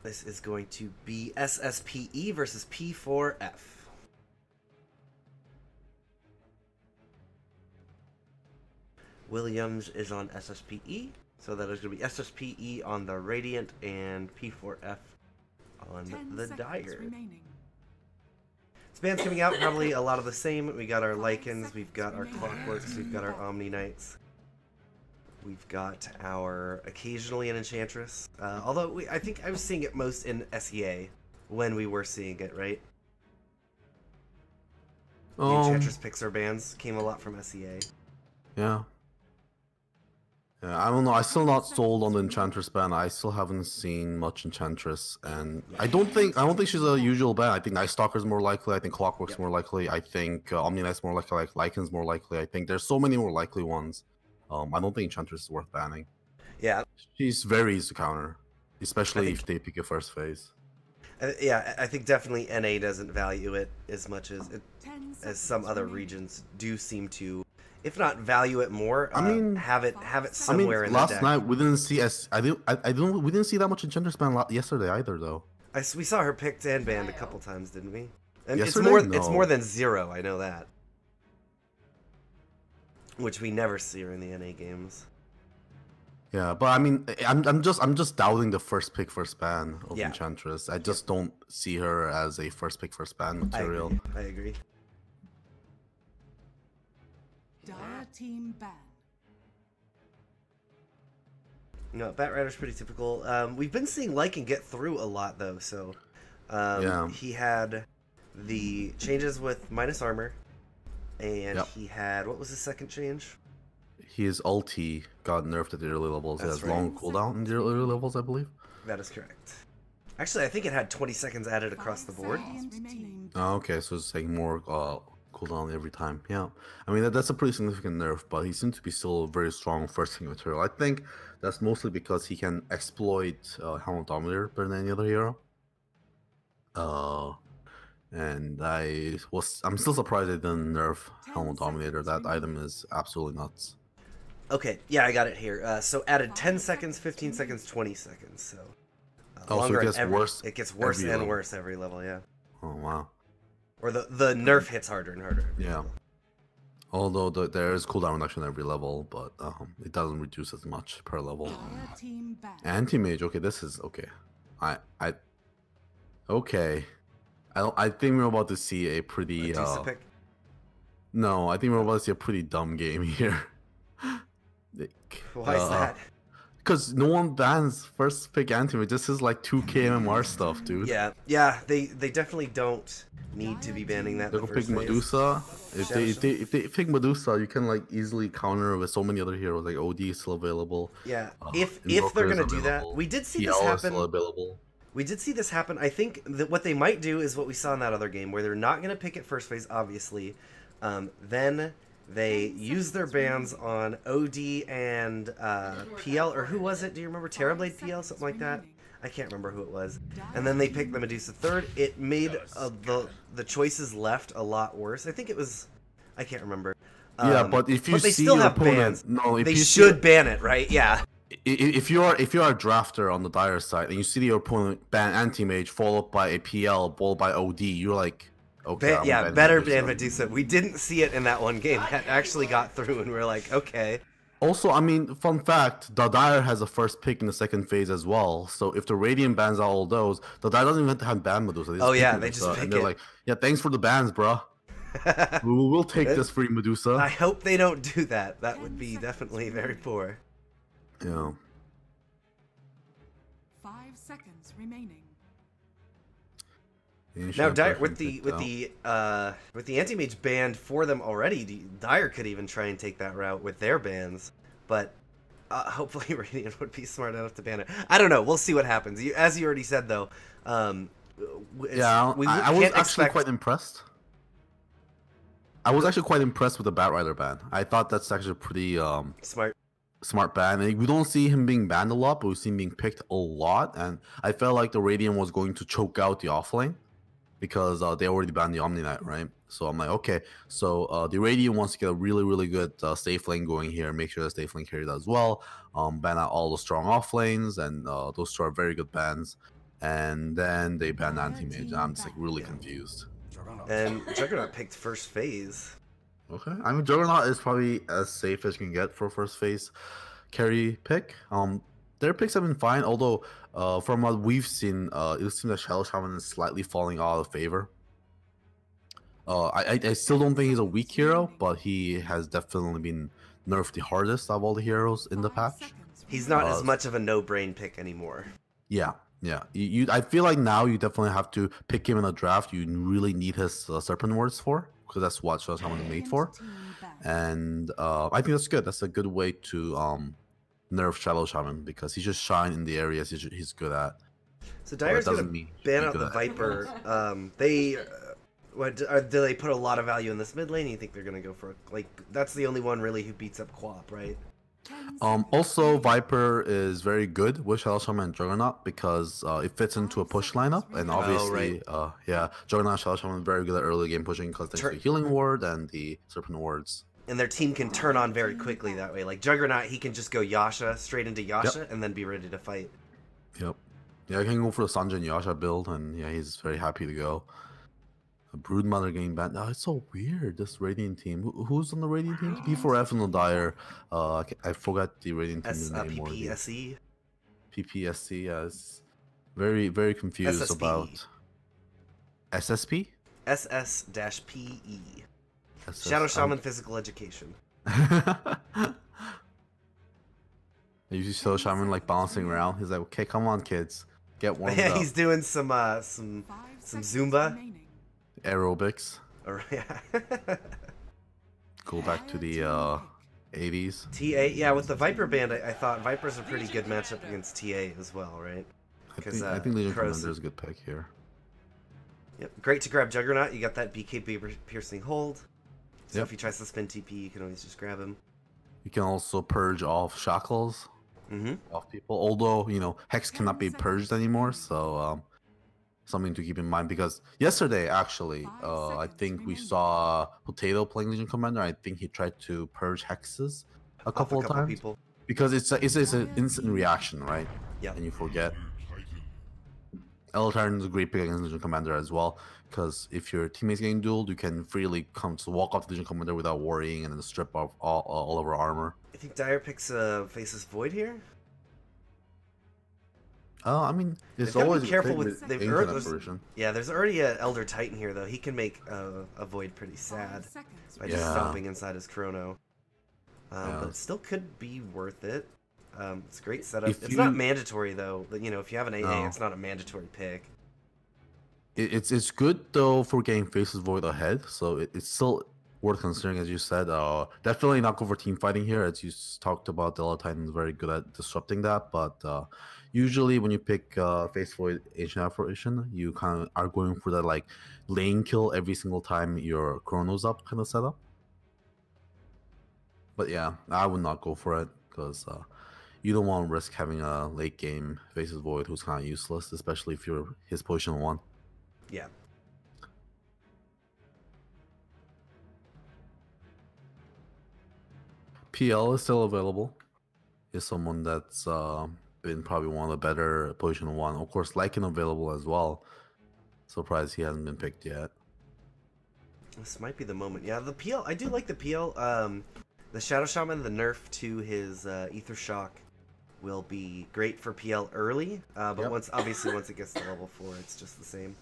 This is going to be SSPE versus P4F. Williams is on SSPE, so that is going to be SSPE on the Radiant and P4F on the Dire. This band's coming out probably a lot of the same. We got our Lycans, we've got our Clockworks, we've got our Omni Knights. We've got our occasionally an Enchantress. Although I think I was seeing it most in SEA when we were seeing it, right? The Enchantress Pixar bands came a lot from SEA. Yeah. Yeah, I don't know. I still not sold on the Enchantress ban. I still haven't seen much Enchantress, and I don't think she's a usual ban. I think Night Stalker's more likely. I think Clockwork's more likely. I think Omni Knight's more likely. Like Lycan's more likely. I think there's so many more likely ones. I don't think Enchantress is worth banning. Yeah, she's very easy to counter, especially if they pick a first phase. Yeah, I think definitely NA doesn't value it as much as some other regions do seem to. If not value it more, I mean, have it somewhere in the deck. Last night we didn't see we didn't see that much Enchantress ban yesterday either, though. We saw her picked and banned a couple times, didn't we? And yesterday? It's more than 0. I know that, which we never see her in the NA games. Yeah, but I mean, I'm just doubting the first pick first ban of Enchantress. I just don't see her as a first pick first ban material. I agree. Dire team ban. No, Batrider's pretty typical. We've been seeing Lycan get through a lot though, so he had the changes with minus armor, and he had, what was the second change? His ulti got nerfed at the early levels. It has long cooldown in the early levels, I believe. That is correct. Actually, I think it had 20 seconds added across the board. Oh, okay, so it's like more cooldown every time. Yeah, I mean that's a pretty significant nerf, but he seems to be still a very strong first king material. I think that's mostly because he can exploit Helm of Dominator better than any other hero. And I'm still surprised they didn't nerf Helm of Dominator. That item is absolutely nuts. Okay, yeah, I got it here. So added 10 seconds, 15 seconds, 20 seconds. So so it gets worse. It gets worse and worse every level. Yeah. Oh wow. Or the nerf hits harder and harder. Yeah. Although there is cooldown reduction every level, but it doesn't reduce as much per level. Anti-mage, okay, this is okay. Okay. I think we're about to see a pretty no, I think we're about to see a pretty dumb game here. Why is that? Because no one bans first pick anti-mage. This is like 2K MMR stuff, dude. Yeah, they definitely don't need to be banning that. They'll pick Medusa. If they pick Medusa, you can like easily counter with so many other heroes. Like OD is still available. Yeah, if they're gonna do that, we did see this happen. Still available. We did see this happen. I think that what they might do is what we saw in that other game, where they're not gonna pick it first phase, obviously. Then they use their bans on OD and PL, or who was it? Do you remember? Terrorblade PL, something like that? I can't remember who it was. And then they picked the Medusa third. It made the choices left a lot worse. I think it was, I can't remember. Yeah, but if you they see still your have opponent, bans. They should ban it, right? Yeah. If you are a drafter on the Dire side and you see your opponent ban anti-mage followed by a PL followed by OD, you're like, okay, better ban Medusa. We didn't see it in that one game. That actually got through, and we're like, okay. Also, I mean, fun fact, the Dire has a first pick in the second phase as well. So if the Radiant bans out all those, the Dire doesn't even have to have ban Medusa. They just pick they're like, yeah, thanks for the bans, bro. We'll take this free Medusa. I hope they don't do that. That would be definitely very poor. Yeah. 5 seconds remaining. Now, Dire, with the anti-mage banned for them already, Dire could even try and take that route with their bans, but hopefully Radiant would be smart enough to ban it. I don't know. We'll see what happens. As you already said, though, I was actually quite impressed. I was actually quite impressed with the Batrider ban. I thought that's actually pretty smart ban. And we don't see him being banned a lot, but we see him being picked a lot. And I felt like the Radiant was going to choke out the offlane because they already banned the Omni Knight, right? So I'm like, okay, so the Radiant wants to get a really, really good safe lane going here. Make sure the safe lane carried as well. Ban out all the strong off lanes, and those two are very good bans. and then they banned anti-mage. I'm just like really confused. And Juggernaut picked first phase. Okay, I mean Juggernaut is probably as safe as you can get for first phase carry pick. Their picks have been fine, although from what we've seen, it seems that Shadow Shaman is slightly falling out of favor. I still don't think he's a weak hero, but he has definitely been nerfed the hardest of all the heroes in the patch. He's not as much of a no-brain pick anymore. Yeah. I feel like now you definitely have to pick him in a draft. You really need his Serpent Words for, because that's what Shadow Shaman is made for. And I think that's good. That's a good way to nerf Shadow Shaman, because he just shine in the areas he's good at. So Dire's going to ban out the Viper. Do they put a lot of value in this mid lane? You think they're going to go for, like, that's the only one really who beats up Quap, right? Also, Viper is very good with Shadow Shaman and Juggernaut because it fits into a push lineup, and obviously, Juggernaut and Shadow Shaman is very good at early game pushing because there's the healing ward and the Serpent Wards. And their team can turn on very quickly that way. Like Juggernaut, he can just go Yasha straight into Yasha and then be ready to fight. Yep. Yeah, I can go for the Sanjay and Yasha build, and yeah, he's very happy to go. Broodmother getting banned. Oh, it's so weird, this Radiant team. Who's on the Radiant team? P4F and the Dire. I forgot the Radiant team's name. PPSC. PPSC, yes. Very, very confused SSP. About... SSP? SS-PE. Shadow Shaman Physical Education. You see Shadow Shaman like bouncing around. He's like, okay, come on, kids. Get warmed up. He's doing some Zumba. Aerobics. Yeah. Go back to the 80s. TA, yeah, with the Viper band, I thought Viper's a pretty good matchup against TA as well, right? I think Legion Commander is a good pick here. Yep, great to grab Juggernaut. You got that BKB piercing hold. So if he tries to spin TP, you can always just grab him. You can also purge off shackles off people. Although, you know, Hex cannot be purged anymore, so something to keep in mind, because yesterday actually I think we saw Potato playing Legion Commander. I think he tried to purge hexes a couple of times because it's an instant reaction, right? Yeah, and you forget. Eltarn is a great pick against Legion Commander as well, because if your teammates getting dueled, you can freely come to walk off the Legion Commander without worrying and then strip off all of our armor. I think Dire picks Faceless Void here. I mean, it's always be careful with there's already an Elder Titan here though. He can make a Void pretty sad by just stomping inside his Chrono. But it still could be worth it. It's a great setup. It's not mandatory though. But, you know, if you have an AA, it's not a mandatory pick. It's good though for getting Faceless Void ahead, so it's still worth considering, as you said. Definitely not go for team fighting here, as you talked about. The Elder Titan is very good at disrupting that, but usually when you pick Face Void Ancient Apparition, you kind of are going for that like lane kill every single time your Chrono's up kind of setup. But yeah, I would not go for it, because you don't want to risk having a late game Faceless Void who's kind of useless, especially if you're his position 1. Yeah. PL is still available. Is someone that's been probably one of the better position 1. Of course, Lycan available as well. Surprised he hasn't been picked yet. This might be the moment. Yeah, the PL. I do like the PL. The Shadow Shaman, the nerf to his Ether Shock will be great for PL early. But once it gets to level 4, it's just the same.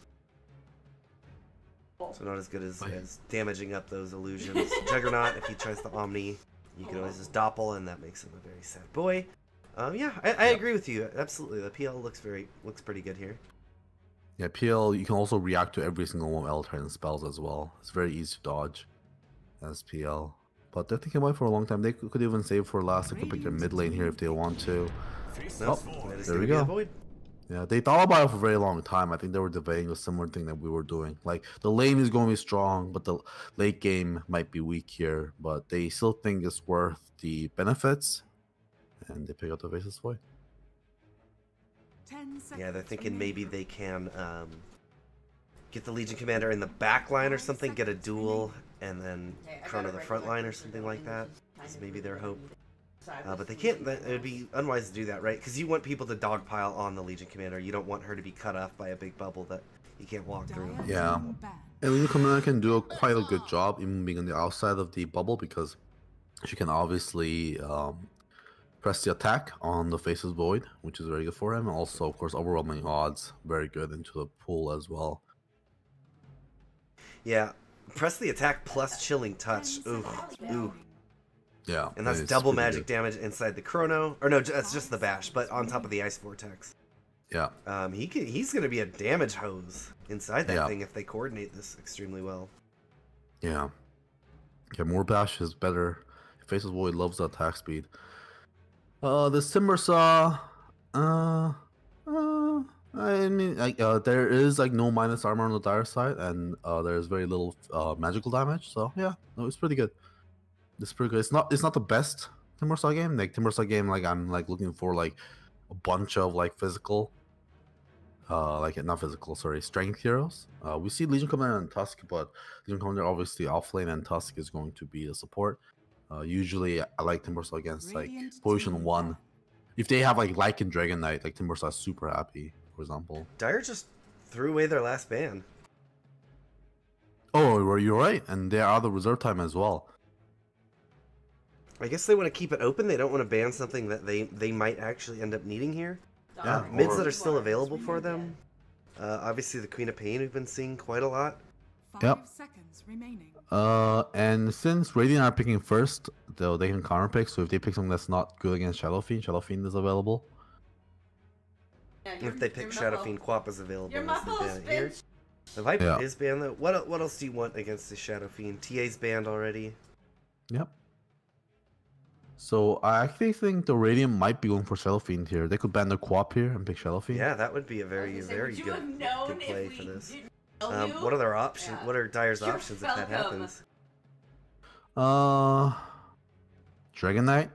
So not as good as damaging up those illusions. Juggernaut, if he tries the Omni, you can always just doppel, and that makes him a very sad boy. Yeah, I agree with you. Absolutely, the PL looks pretty good here. Yeah, PL, you can also react to every single one of Eltarn spells as well. It's very easy to dodge as PL. But they're thinking about it for a long time. They could even save for last. They could pick their mid lane here if they want to. Nope. There we go. Yeah, they thought about it for a very long time. I think they were debating a similar thing that we were doing. Like, the lane is going to be strong, but the late game might be weak here. But they still think it's worth the benefits. And they pick up the Faceless Void. Yeah, they're thinking maybe they can get the Legion Commander in the back line or something, get a duel, and then Chrono the front line or something like that. That's maybe their hope. But they can't. It would be unwise to do that, right? Because you want people to dogpile on the Legion Commander. You don't want her to be cut off by a big bubble that you can't walk through. Yeah. And Legion Commander can do quite a good job even being on the outside of the bubble because she can obviously press the attack on the Faceless Void, which is very good for him. And also, of course, overwhelming odds, very good into the pool as well. Yeah, press the attack plus Chilling Touch. Ooh, ooh. Yeah, and that's double magic damage inside the Chrono. Or no, that's just the bash, but on top of the Ice Vortex. Yeah. He's going to be a damage hose inside that thing if they coordinate this extremely well. Yeah. Yeah, more bash is better. Faceless Void loves the attack speed. This Timber Saw, I mean, there is like no minus armor on the dire side, and there's very little magical damage. So yeah, no, it's pretty good. It's pretty good. It's not the best Timber Saw game. Like Timber Saw game, like I'm like looking for like a bunch of like physical, not physical, sorry, strength heroes. We see Legion Commander and Tusk, but Legion Commander obviously offlane and Tusk is going to be the support. Usually I like Timber Saw against like position 1. If they have like Lycan Dragon Knight, like Timber Saw is super happy, for example. Dire just threw away their last ban. Oh, you're right, and they are the reserve time as well. I guess they want to keep it open. They don't want to ban something that they might actually end up needing here. Yeah, mids that are still available for them. Obviously, the Queen of Pain we've been seeing quite a lot. Yep. And since Radiant are picking first, though they can counter pick. So if they pick something that's not good against Shadow Fiend is available. If they pick Shadow Fiend, Quap is available. Here. The Viper is banned though. What else do you want against the Shadow Fiend? TA's banned already. Yep. So I actually think the Radiant might be going for Shadow Fiend here. They could ban the Quap here and pick Shadow Fiend. Yeah, that would be a very good play for this. What are their options? What are Dire's options if that happens? Dragon Knight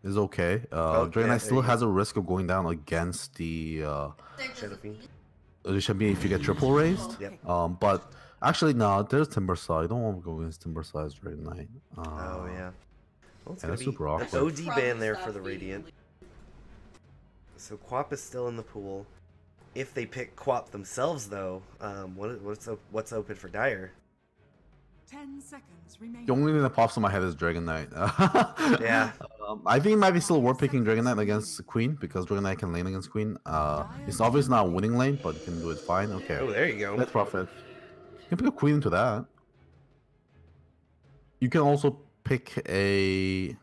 is okay. Dragon Knight still has a risk of going down against the Shadow Fiend. It should be if you get triple raised. Yep. But actually no, there's Timber Saw. You don't want to go against Timber Saw as Dragon Knight. Oh yeah. Well, it's that's super awkward. An OD ban there for the Radiant. So Quap is still in the pool. If they pick Quap themselves, though, what's open for Dire? 10 seconds remaining. The only thing that pops in my head is Dragon Knight. Yeah. I think it might be still worth picking Dragon Knight against Queen because Dragon Knight can lane against Queen. It's obviously not a winning lane, but you can do it fine. Okay. Oh, there you go. Let's profit. You can pick a Queen into that. You can also pick a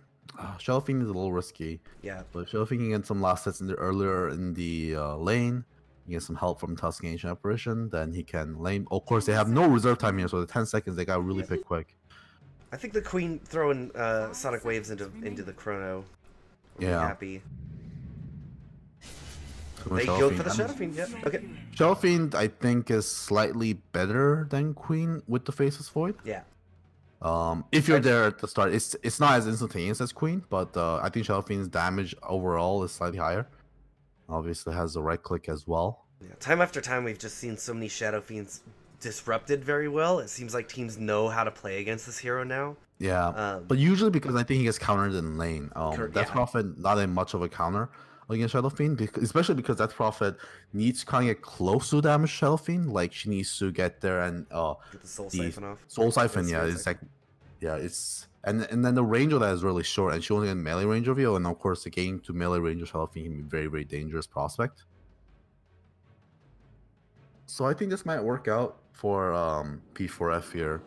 Shadow Fiend is a little risky. Yeah. But Shadow Fiend can get some last sets earlier in the lane. You get some help from Tusk Ancient Apparition, then he can lane. Of course, they have no reserve time here, so the 10 seconds they got really pick quick. I think the Queen throwing Sonic Waves into the Chrono. Yeah. Happy. They go for the Shadow Fiend. Yep. Okay. Shadow Fiend, I think, is slightly better than Queen with the Faceless Void. Yeah. If you're there at the start, it's not as instantaneous as Queen, but I think Shadow Fiend's damage overall is slightly higher. Obviously has the right click as well. Yeah, time after time we've just seen so many Shadow Fiends disrupted very well. It seems like teams know how to play against this hero now. Yeah, but usually because I think he gets countered in lane. Death Prophet not that much of a counter against Shadow Fiend, especially because Death Prophet needs to kind of get close to damage Shadow Fiend. Like she needs to get there and get the Soul Siphon off. Soul Siphon, yeah, it's like, yeah, it's and then the range of that is really short, and she only gets melee range of you, and of course the getting to melee range of Shadow Fiend can be very, very dangerous prospect. So I think this might work out for P4F here.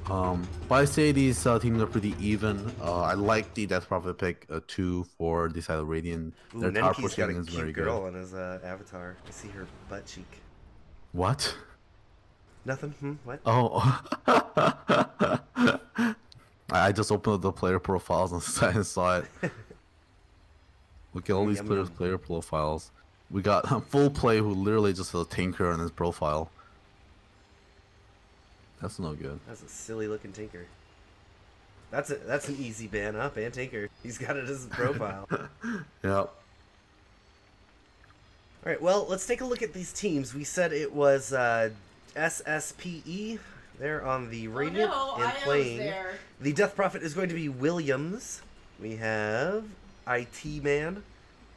But I say these teams are pretty even. I like the Death Prophet pick 2 for the side of Radiant. Their tower pushing is very good. Girl on his avatar. I see her butt cheek. What? Nothing. What? Oh. I just opened up the player profiles and saw it. Look at all these players' player profiles. We got a full play who literally just has a tinker on his profile. That's no good. That's a silly looking tinker. That's an easy ban up and tinker. He's got it as his profile. Yep. Alright, well, let's take a look at these teams. We said it was SSPE They're on the Radiant and playing. The Death Prophet is going to be Williams. We have IT Man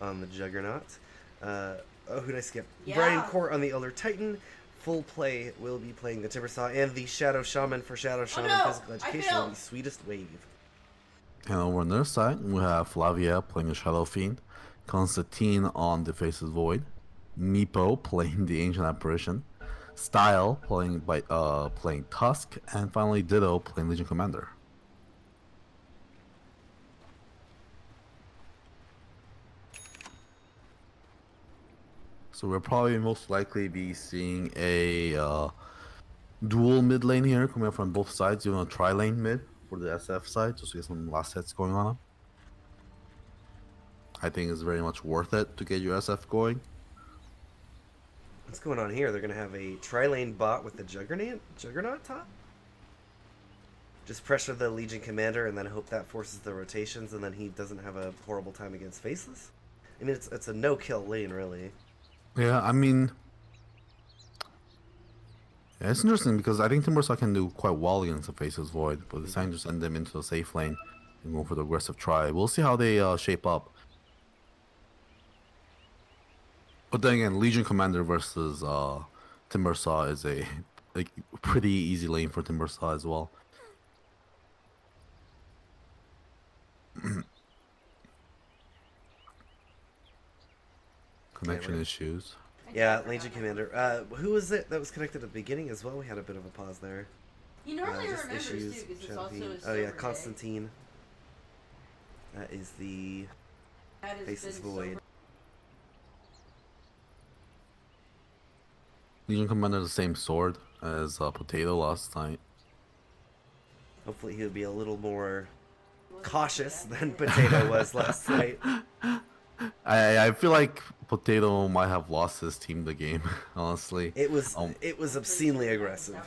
on the Juggernaut. Who did I skip? Yeah. Brian Court on the Elder Titan. Full Play will be playing the Timbersaw, and the Shadow Shaman for Shadow Shaman Physical Education will be Sweetest Wave. And over on their side, we have Flavia playing the Shadow Fiend, Constantine on the Faceless Void, Meepo playing the Ancient Apparition, Style playing Tusk, and finally Ditto playing Legion Commander. So we'll probably most likely be seeing a dual mid lane here coming up from both sides, even a tri-lane mid for the SF side, just to get some last hits going on. I think it's very much worth it to get your SF going. What's going on here? They're going to have a tri-lane bot with the Juggernaut top? Just pressure the Legion Commander and then hope that forces the rotations and then he doesn't have a horrible time against Faceless? I mean, it's a no-kill lane, really. Yeah, I mean... Yeah, it's interesting because I think Timbersaw can do quite well against the Faceless Void, but it's time to send them into the safe lane and go for the aggressive try. We'll see how they shape up. But then again, Legion Commander versus Timbersaw is a pretty easy lane for Timbersaw as well. Connection issues. Yeah, Legion Commander. Who was it that was connected at the beginning as well? We had a bit of a pause there. You normally remember issues. Too, it's also oh yeah, Constantine. That is the Faceless Void. Legion Commander the same sword as Potato last night. Hopefully he'll be a little more cautious than Potato was last night. I feel like Potato might have lost his team the game, honestly. It was obscenely aggressive.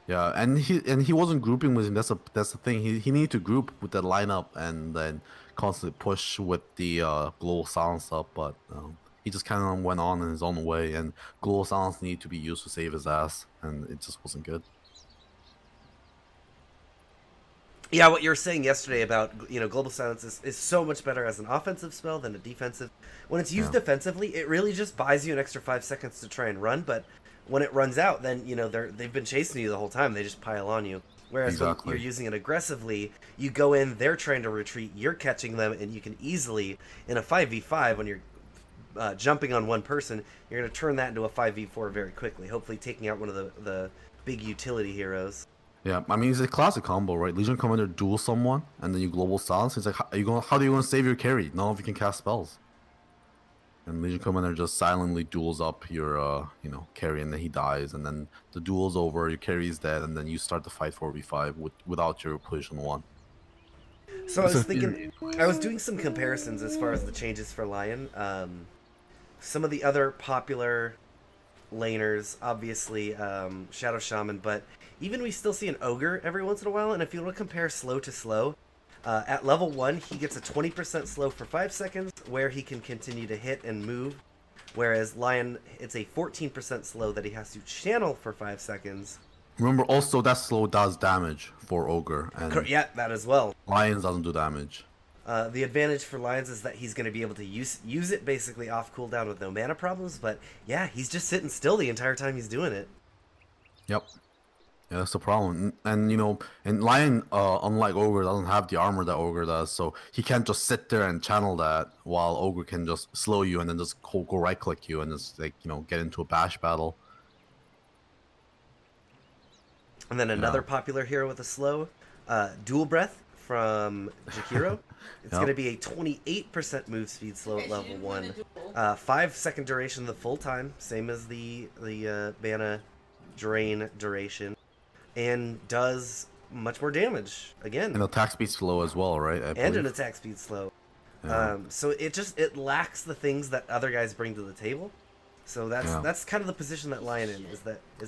Yeah, and he wasn't grouping with him. That's the thing. He needed to group with that lineup and then constantly push with the global silence up, but he just kind of went on in his own way, and global silence needed to be used to save his ass, and it just wasn't good. Yeah, what you were saying yesterday about, global silence is so much better as an offensive spell than a defensive. When it's used defensively, it really just buys you an extra 5 seconds to try and run, but when it runs out, then, they've been chasing you the whole time. They just pile on you. Whereas when you're using it aggressively, you go in, they're trying to retreat, you're catching them, and you can easily, in a 5v5, when you're jumping on one person, you're going to turn that into a 5v4 very quickly, hopefully taking out one of the big utility heroes. Yeah, I mean, it's a classic combo, right? Legion Commander duels someone, and then you global silence. It's like, how are you going to save your carry? None of you can cast spells. And Legion Commander just silently duels up your, carry, and then he dies, and then the duel's over, your carry is dead, and then you start the fight 4v5 without your position 1. So I was thinking, I was doing some comparisons as far as the changes for Lion. Some of the other popular laners, obviously Shadow Shaman, but even we still see an Ogre every once in a while, and if you want to compare slow to slow, at level 1 he gets a 20% slow for 5 seconds where he can continue to hit and move, whereas Lion, it's a 14% slow that he has to channel for 5 seconds. Remember also that slow does damage for Ogre, and yeah, that as well. Lions doesn't do damage. The advantage for Lions is that he's going to be able to use it basically off cooldown with no mana problems, but yeah, he's just sitting still the entire time he's doing it. Yep. Yeah, that's the problem. And, and Lion, unlike Ogre, doesn't have the armor that Ogre does, so he can't just sit there and channel that, while Ogre can just slow you and then just go right-click you and just, get into a bash battle. And then another popular hero with a slow, Dual Breath from Jakiro. It's going to be a 28% move speed slow at level 1. 5-second duration the full time, same as the mana drain duration. And does much more damage, again. And attack speed slow as well, right? And an attack speed slow. Yeah. So it lacks the things that other guys bring to the table. So that's kind of the position that Lion in, is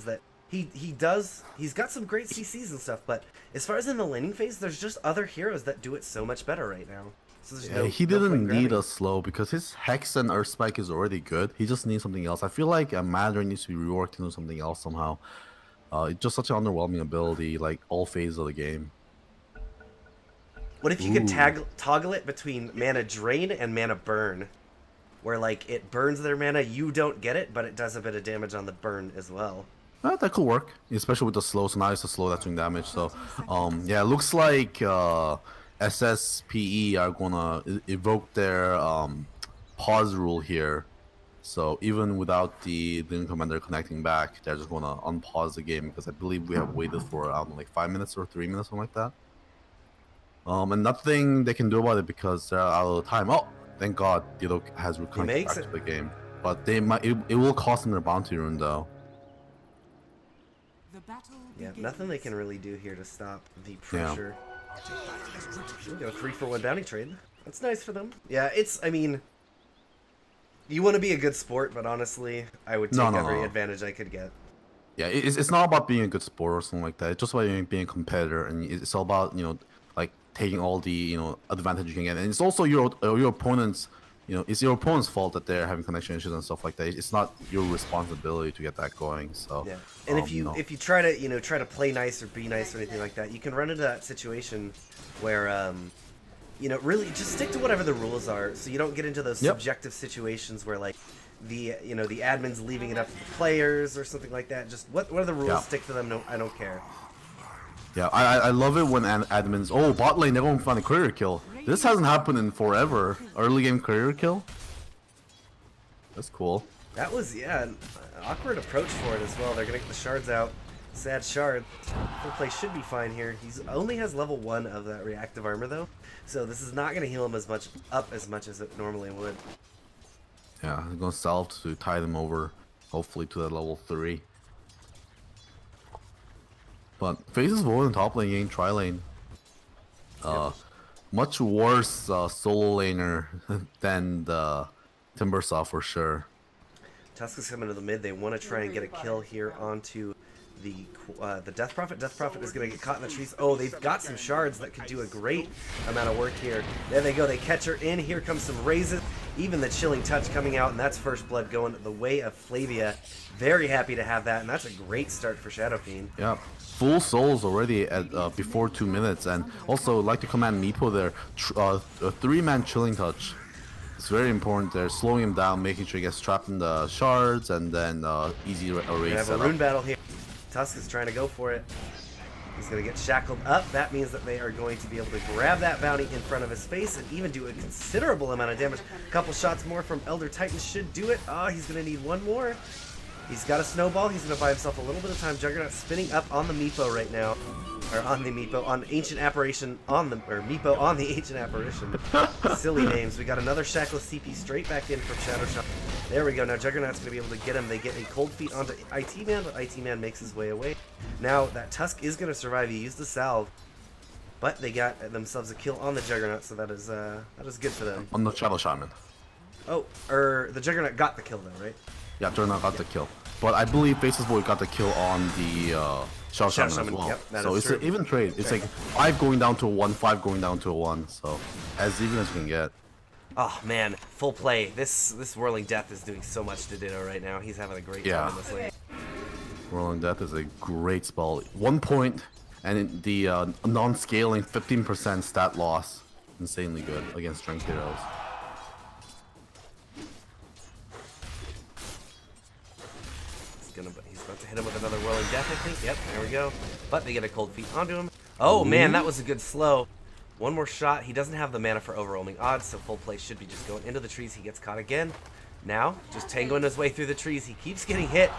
that he's got some great CCs and stuff, but as far as in the laning phase, there's just other heroes that do it so much better right now. So he didn't need a slow because his Hex and Earth Spike is already good. He just needs something else. I feel like a Mandarin needs to be reworked into something else somehow. It's just such an underwhelming ability, like all phases of the game. What if you could toggle it between mana drain and mana burn? Where, like, it burns their mana, you don't get it, but it does a bit of damage on the burn as well. That could work, especially with the slow. So now it's a slow that's doing damage. So, yeah, it looks like SSPE are gonna evoke their pause rule here. So even without the commander connecting back, they're just gonna unpause the game because I believe we have waited for like 5 minutes or 3 minutes, something like that. And nothing they can do about it because they're out of time. Oh, thank God, Dido has returned back to the game. But they might. It will cost them their bounty rune though. Yeah, nothing they can really do here to stop the pressure. We got a 3-for-1 bounty trade. That's nice for them. Yeah, I mean, you want to be a good sport, but honestly, I would take every advantage I could get. Yeah, it's not about being a good sport or something like that. It's just about being a competitor, and it's all about, like taking all the, advantage you can get. And it's also your opponent's, it's your opponent's fault that they're having connection issues and stuff like that. It's not your responsibility to get that going. So yeah, and if you try to try to play nice or be nice or anything like that, you can run into that situation where really just stick to whatever the rules are, so you don't get into those subjective situations where like the the admin's leaving it up to the players or something like that. Just what are the rules? Yeah. Stick to them. No, I don't care. Yeah, I love it when admins. Oh, bot lane, everyone found a career kill. This hasn't happened in forever. Early game career kill. That's cool. That was an awkward approach for it as well. They're gonna get the shards out. Sad shard. Full play should be fine here. He's only has level 1 of that reactive armor though, so this is not gonna heal him as much as it normally would. Yeah, I'm gonna salve to tie them over, hopefully to that level 3. But Faces Void in top lane, tri lane. Much worse solo laner than the Timbersaw for sure. Tusk is coming to the mid. They want to try and get a kill here onto the Death Prophet. Death Prophet is going to get caught in the trees. Oh, they've got some shards that could do a great amount of work here. There they go. They catch her in. Here comes some raises. Even the Chilling Touch coming out, and that's first blood going the way of Flavia. Very happy to have that, and that's a great start for Shadow Fiend. Yeah, full souls already at before 2 minutes, and also like to command Meepo there. A 3-man Chilling Touch. It's very important there, slowing him down, making sure he gets trapped in the shards, and then easy erase. We have a rune battle here. Tusk is trying to go for it. He's going to get shackled up. That means that they are going to be able to grab that bounty in front of his face and even do a considerable amount of damage. A couple shots more from Elder Titan should do it. Oh, he's going to need one more. He's got a snowball. He's going to buy himself a little bit of time. Juggernaut spinning up on the Meepo right now. Or on the Meepo, on Ancient Apparition, Meepo on the Ancient Apparition. Silly names. We got another Shackless CP straight back in from Shadow Shot. There we go. Now Juggernaut's going to be able to get him. They get a cold feet onto IT Man, but IT Man makes his way away. Now that Tusk is going to survive. He used the salve, but they got themselves a kill on the Juggernaut, so that is good for them. On the Shadow Shaman. Oh, the Juggernaut got the kill though, right? Yeah, Juggernaut got the kill. But I believe Faces Void got the kill on the Shadow Shaman as well. Yep, so it's an even trade. It's like 5 going down to a 1, 5 going down to a 1. So as even as you can get. Oh man, full play. This Whirling Death is doing so much to Ditto right now. He's having a great time in this lane. Whirling Death is a great spell. 1 point, and the non-scaling 15% stat loss. Insanely good against strength heroes. He's about to hit him with another Whirling Death, I think. Yep, there we go. But they get a cold feet onto him. Oh man, that was a good slow. One more shot. He doesn't have the mana for overwhelming odds, so full play should be just going into the trees. He gets caught again. Now, just tangoing his way through the trees. He keeps getting hit.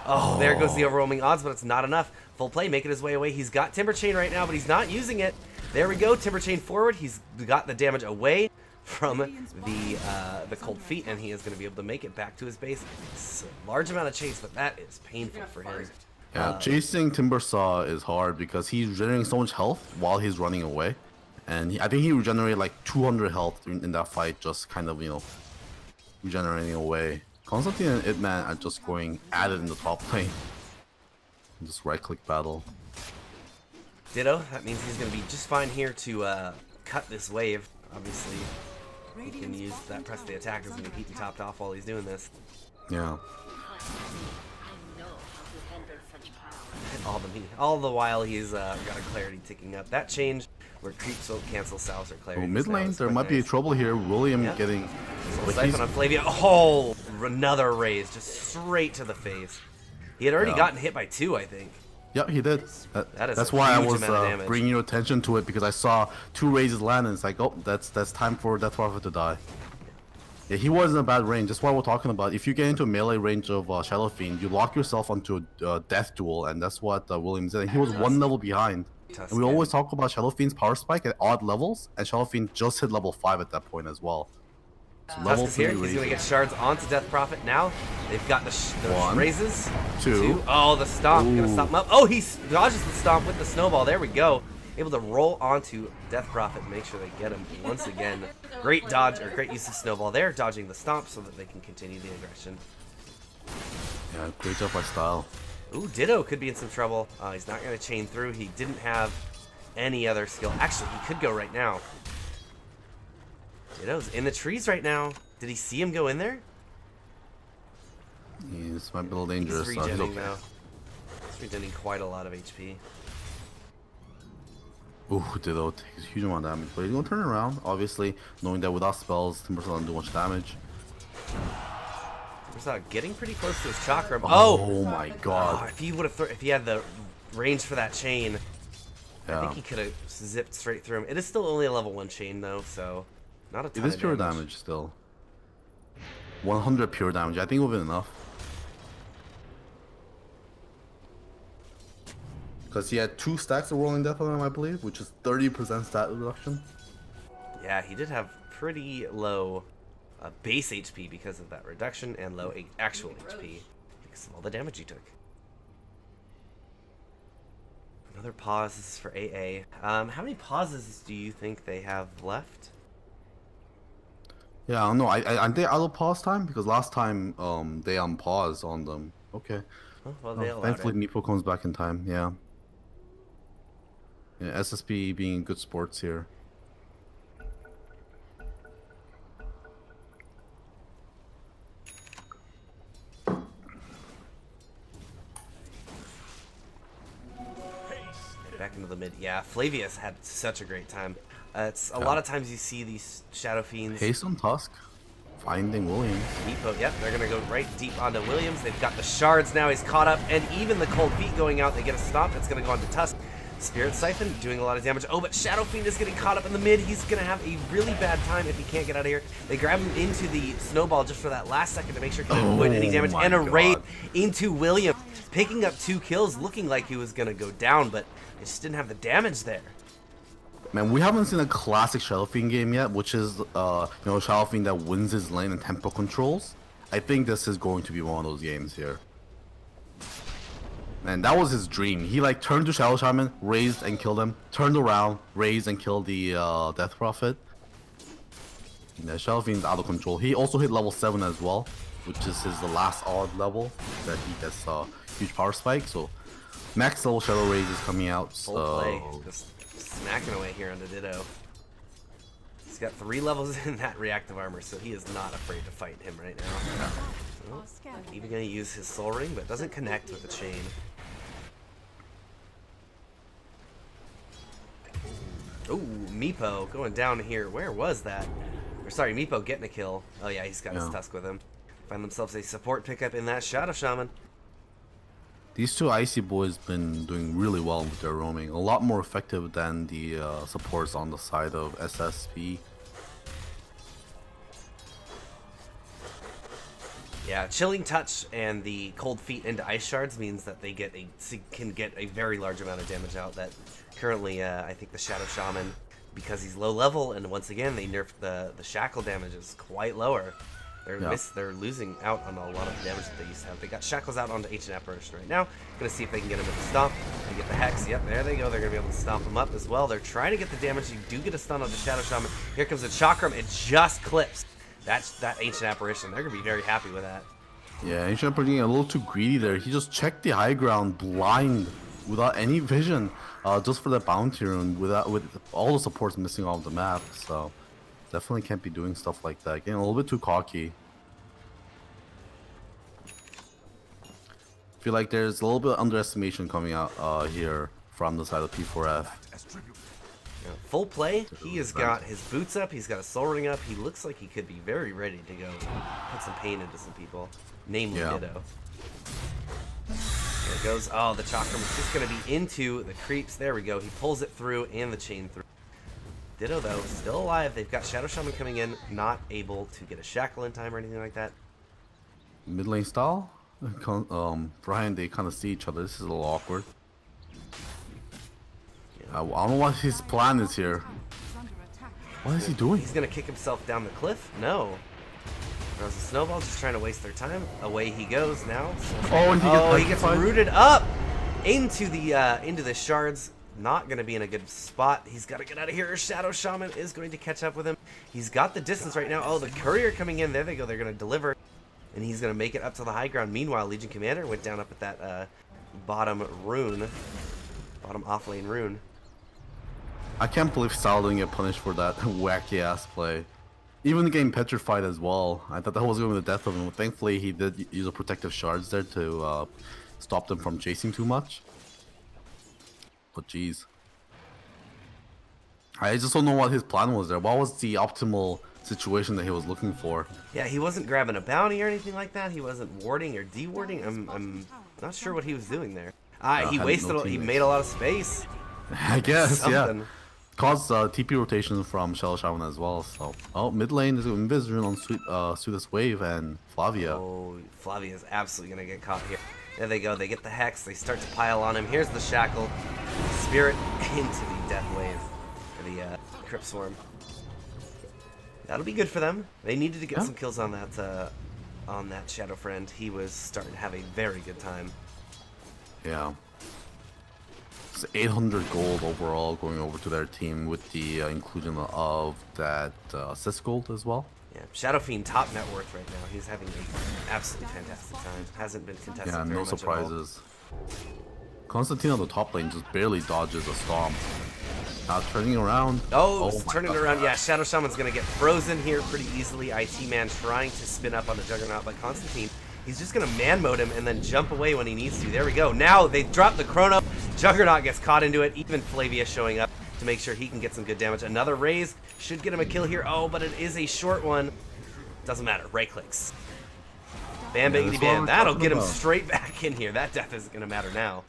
Oh, there goes the overwhelming odds, but it's not enough. Full play making his way away. He's got Timber Chain right now, but he's not using it. There we go. Timber Chain forward. He's got the damage away from the cold feet, and he is going to be able to make it back to his base. It's a large amount of chase, but that is painful for him. Yeah, chasing Timbersaw is hard because he's generating so much health while he's running away. And I think he regenerated like 200 health in that fight, just kind of, regenerating away. Constantine and Itman are just going at it in the top lane. Just right-click battle. Ditto, that means he's going to be just fine here to cut this wave. Obviously, he can use that press the attack is going to keep him topped off while he's doing this. Yeah. All the while he's got a clarity ticking up. That change where creeps will cancel salves or clarity. Mid lane, there might be trouble here. William getting... Siphon on Flavia. Oh, another raise, just straight to the face. He had already gotten hit by 2, I think. Yep, he did. That's why I was bringing your attention to it, because I saw 2 raises land, and it's like, oh, that's time for Death Prophet to die. Yeah, he was in a bad range. That's what we're talking about. If you get into a melee range of Shadow Fiend, you lock yourself onto a death duel, and that's what Williams did. And he was 1 level behind. And we always talk about Shadow Fiend's power spike at odd levels, and Shadow Fiend just hit level 5 at that point as well. So level 3 here. He's going to get shards onto Death Prophet now. They've got the raises. 2. Oh, the stomp. Going to stop him up. Oh, he dodges the stomp with the snowball. There we go. Able to roll onto Death Prophet and make sure they get him once again. Great dodge, or great use of snowball there, dodging the stomp so that they can continue the aggression. Yeah, great job by Style. Ooh, Ditto could be in some trouble. He's not going to chain through. He didn't have any other skill. Actually, he could go right now. Ditto's in the trees right now. Did he see him go in there? This might be a little dangerous. He's regenning now. He's regenning quite a lot of HP. Ooh, Ditto takes a huge amount of damage, but he's gonna turn around, obviously, knowing that without spells, Timbersaw doesn't do much damage. Timbersaw getting pretty close to his chakra. Oh my god. Oh, if he had the range for that chain, I think he could have zipped straight through him. It is still only a level 1 chain though, so not a ton It is pure damage still. 100 pure damage, I think it would have been enough. Because he had 2 stacks of Rolling Death on him, I believe, which is 30% stat reduction. Yeah, he did have pretty low base HP because of that reduction, and low actual HP because of all the damage he took. Another pause. This is for AA. How many pauses do you think they have left? Yeah, I don't know. Aren't they out of pause time? Because last time they unpaused on them. Okay. Oh, well, they thankfully, Meepo comes back in time. Yeah. Yeah, SSP being good sports here. Back into the mid. Yeah, Flavius had such a great time. It's a lot of times you see these Shadow Fiends. Haste on Tusk. Finding Williams. Meepo, yep, they're going to go right deep onto Williams. They've got the shards now. He's caught up, and even the cold feet going out. They get a stomp. It's going to go onto Tusk. Spirit Siphon doing a lot of damage. Oh, but Shadow Fiend is getting caught up in the mid. He's going to have a really bad time if he can't get out of here. They grab him into the snowball just for that last second to make sure he can avoid any damage. And a raid into William, picking up 2 kills, looking like he was going to go down, but it just didn't have the damage there. Man, we haven't seen a classic Shadow Fiend game yet, which is, Shadow Fiend that wins his lane and tempo controls. I think this is going to be one of those games here. And that was his dream. He turned to Shadow Shaman, raised and killed him, turned around, raised and killed the Death Prophet. Yeah, Shadow Fiend's out of control. He also hit level 7 as well, which is the last odd level that he gets a huge power spike. So max level Shadow Raise is coming out. Full play. Just smacking away here on the Ditto. He's got 3 levels in that reactive armor, so he is not afraid to fight him right now. Oh, even gonna use his soul ring, but doesn't connect with the chain. Ooh, Meepo going down here. Where was that? Or sorry, Meepo getting a kill. Oh yeah, he's got his Tusk with him. Find themselves a support pickup in that Shadow Shaman. These 2 Icy boys been doing really well with their roaming. A lot more effective than the supports on the side of SSP. Yeah, Chilling Touch and the Cold Feet into Ice Shards means that they can get a very large amount of damage out. That currently, I think the Shadow Shaman, because he's low level, and once again they nerfed the shackle damage is quite lower. They're losing out on a lot of the damage that they used to have. They got shackles out onto Ancient Apparition right now. Gonna see if they can get him with the stomp and get the hex. Yep, there they go. They're gonna be able to stomp him up as well. They're trying to get the damage. You do get a stun on the Shadow Shaman. Here comes the Chakram. It just clips. That's that Ancient Apparition. They're gonna be very happy with that. Yeah, Ancient Apparition a little too greedy there. He just checked the high ground blind without any vision, just for the bounty rune, with all the supports missing off the map. So definitely can't be doing stuff like that. Getting a little bit too cocky. feel like there's a little bit of underestimation coming out here from the side of P4F. Yeah, full play. He has got his boots up. He's got a soul ring up. He looks like he could be very ready to go put some pain into some people, namely Ditto. There it goes. Oh, the Chakram is just going to be into the creeps. There we go. He pulls it through and the chain through. Ditto, though, still alive. They've got Shadow Shaman coming in, not able to get a shackle in time or anything like that. Mid lane style? Brian, they kind of see each other. This is a little awkward. I don't know what his plan is here. What is he doing? He's going to kick himself down the cliff? No. There's a snowball just trying to waste their time. Away he goes now. Oh, he gets rooted up into the shards. Not going to be in a good spot. He's got to get out of here. Shadow Shaman is going to catch up with him. He's got the distance right now. Oh, the courier coming in. There they go. They're going to deliver. And he's going to make it up to the high ground. Meanwhile, Legion Commander went down up at that bottom rune. Bottom offlane rune. I can't believe Sal didn't get punished for that wacky ass play. Even getting petrified as well. I thought that was going to be the death of him. Thankfully, he did use a protective shards there to stop them from chasing too much. But jeez. I just don't know what his plan was there. What was the optimal situation that he was looking for? Yeah, he wasn't grabbing a bounty or anything like that. He wasn't warding or dewarding. I'm not sure what he was doing there. He wasted. He made a lot of space. I guess, yeah. Caused TP rotation from Shadow Shaman as well. So, mid lane is Invis rune on Sweetest Wave and Flavia. Oh, Flavia is absolutely gonna get caught here. There they go. They get the hex. They start to pile on him. Here's the shackle. Spirit into the death wave. Or the Crypt Swarm. That'll be good for them. They needed to get some kills on that Shadow Friend. He was starting to have a very good time. Yeah. It's 800 gold overall going over to their team with the inclusion of that Sis gold as well. Yeah, Shadow Fiend top net worth right now. He's having an absolutely fantastic time. Hasn't been contested very no much surprises. Constantine on the top lane just barely dodges a stomp. Now turning around. Turning around. Yeah, Shadow Shaman's going to get frozen here pretty easily. IT Man trying to spin up on the Juggernaut, but Constantine, he's just going to man mode him and then jump away when he needs to. There we go. Now they drop the Chrono. Juggernaut gets caught into it. Even Flavia showing up to make sure he can get some good damage. Another raise should get him a kill here. Oh, but it is a short one. Doesn't matter. Right clicks. Bam, bangity, bam. That'll get him straight back in here. That death isn't going to matter now.